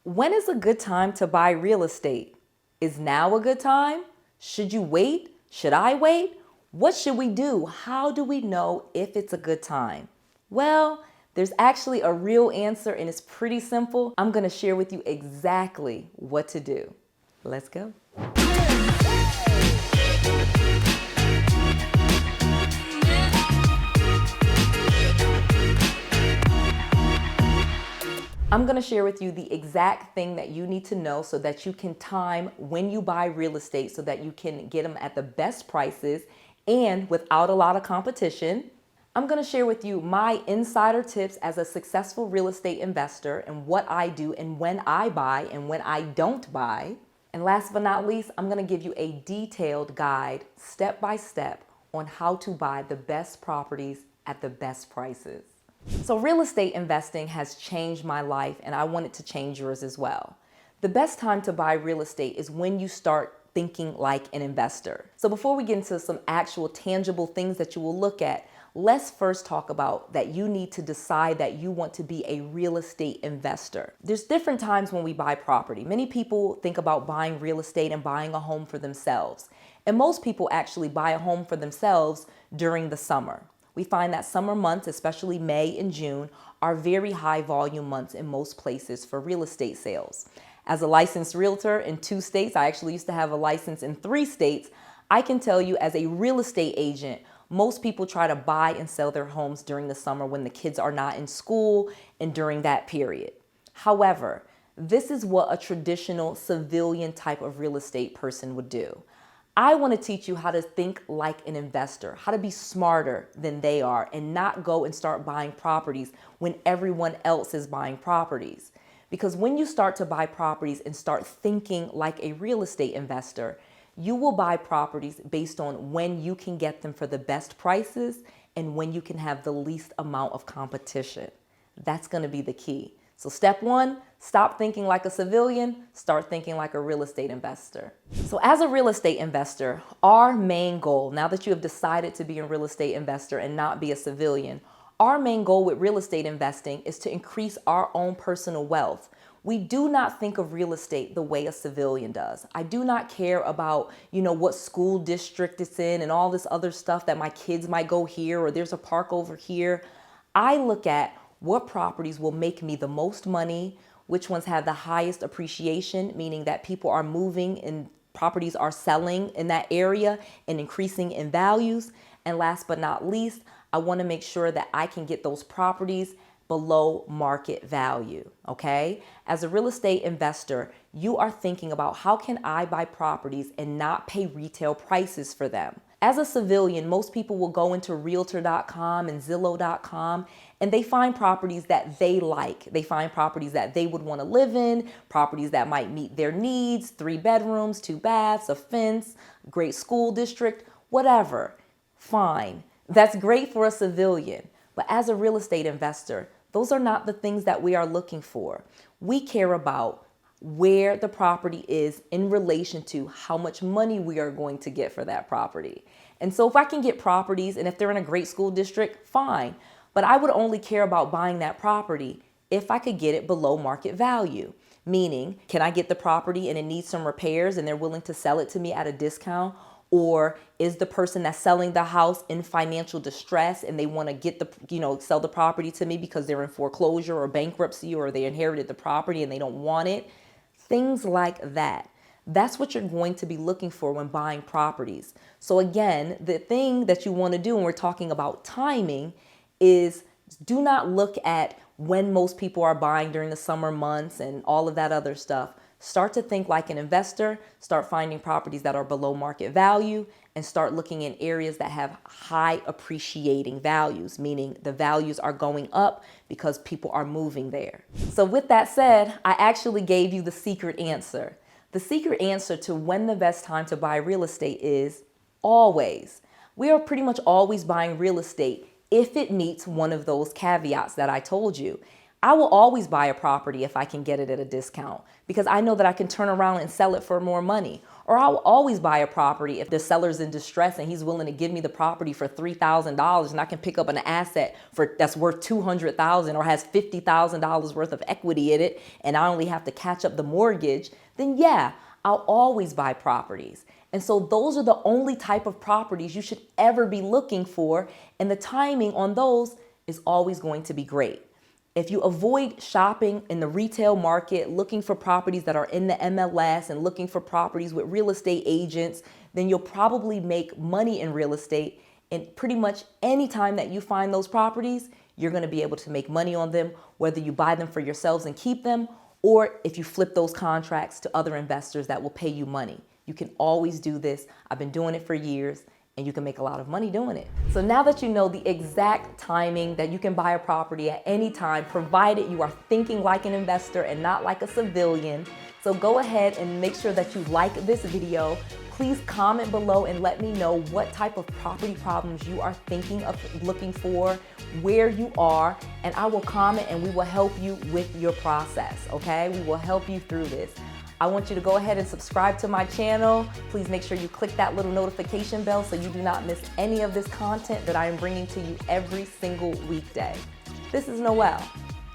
When is a good time to buy real estate? Is now a good time? Should you wait? Should I wait? What should we do? How do we know if it's a good time? Well, there's actually a real answer and it's pretty simple. I'm going to share with you exactly what to do. Let's go. I'm going to share with you the exact thing that you need to know so that you can time when you buy real estate so that you can get them at the best prices and without a lot of competition. I'm going to share with you my insider tips as a successful real estate investor and what I do and when I buy and when I don't buy. And last but not least, I'm going to give you a detailed guide step by step on how to buy the best properties at the best prices. So real estate investing has changed my life and I want it to change yours as well. The best time to buy real estate is when you start thinking like an investor. So before we get into some actual tangible things that you will look at, let's first talk about that you need to decide that you want to be a real estate investor. There's different times when we buy property. Many people think about buying real estate and buying a home for themselves. And most people actually buy a home for themselves during the summer. We find that summer months, especially May and June, are very high volume months in most places for real estate sales. As a licensed realtor in 2 states, I actually used to have a license in 3 states, I can tell you as a real estate agent, most people try to buy and sell their homes during the summer when the kids are not in school and during that period. However, this is what a traditional civilian type of real estate person would do. I want to teach you how to think like an investor, how to be smarter than they are and not go and start buying properties when everyone else is buying properties. Because when you start to buy properties and start thinking like a real estate investor, you will buy properties based on when you can get them for the best prices and when you can have the least amount of competition. That's going to be the key. So step 1, stop thinking like a civilian, start thinking like a real estate investor. So as a real estate investor, our main goal, now that you have decided to be a real estate investor and not be a civilian, our main goal with real estate investing is to increase our own personal wealth. We do not think of real estate the way a civilian does. I do not care about, what school district it's in and all this other stuff that my kids might go here or there's a park over here. I look at what properties will make me the most money, which ones have the highest appreciation, meaning that people are moving and properties are selling in that area and increasing in values. And last but not least, I want to make sure that I can get those properties below market value, okay? As a real estate investor, you are thinking about how can I buy properties and not pay retail prices for them. As a civilian, most people will go into realtor.com and Zillow.com and they find properties that they like. They find properties that they would want to live in, properties that might meet their needs, 3 bedrooms, 2 baths, a fence, great school district, whatever. Fine. That's great for a civilian. But as a real estate investor, those are not the things that we are looking for. We care about where the property is in relation to how much money we are going to get for that property. And so if I can get properties and if they're in a great school district, fine. But I would only care about buying that property if I could get it below market value. Meaning, can I get the property and it needs some repairs and they're willing to sell it to me at a discount? Or is the person that's selling the house in financial distress and they want to get sell the property to me because they're in foreclosure or bankruptcy or they inherited the property and they don't want it? Things like that. That's what you're going to be looking for when buying properties. So again, the thing that you want to do when we're talking about timing is do not look at when most people are buying during the summer months and all of that other stuff. Start to think like an investor, start finding properties that are below market value, and start looking in areas that have high appreciating values, meaning the values are going up because people are moving there. So with that said, I actually gave you the secret answer. The secret answer to when the best time to buy real estate is always. We are pretty much always buying real estate if it meets one of those caveats that I told you. I will always buy a property if I can get it at a discount because I know that I can turn around and sell it for more money. Or I'll always buy a property if the seller's in distress and he's willing to give me the property for $3,000 and I can pick up an asset that's worth $200,000 or has $50,000 worth of equity in it and I only have to catch up the mortgage, then yeah, I'll always buy properties. And so those are the only type of properties you should ever be looking for, and the timing on those is always going to be great. If you avoid shopping in the retail market, looking for properties that are in the MLS and looking for properties with real estate agents, then you'll probably make money in real estate. And pretty much any time that you find those properties, you're going to be able to make money on them, whether you buy them for yourselves and keep them, or if you flip those contracts to other investors that will pay you money. You can always do this. I've been doing it for years, and you can make a lot of money doing it. So now that you know the exact timing that you can buy a property at any time, provided you are thinking like an investor and not like a civilian, so go ahead and make sure that you like this video. Please comment below and let me know what type of property problems you are thinking of looking for, where you are, and I will comment and we will help you with your process, okay? We will help you through this. I want you to go ahead and subscribe to my channel. Please make sure you click that little notification bell so you do not miss any of this content that I am bringing to you every single weekday. This is Noelle,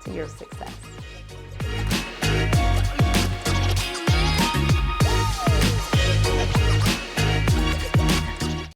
to your success.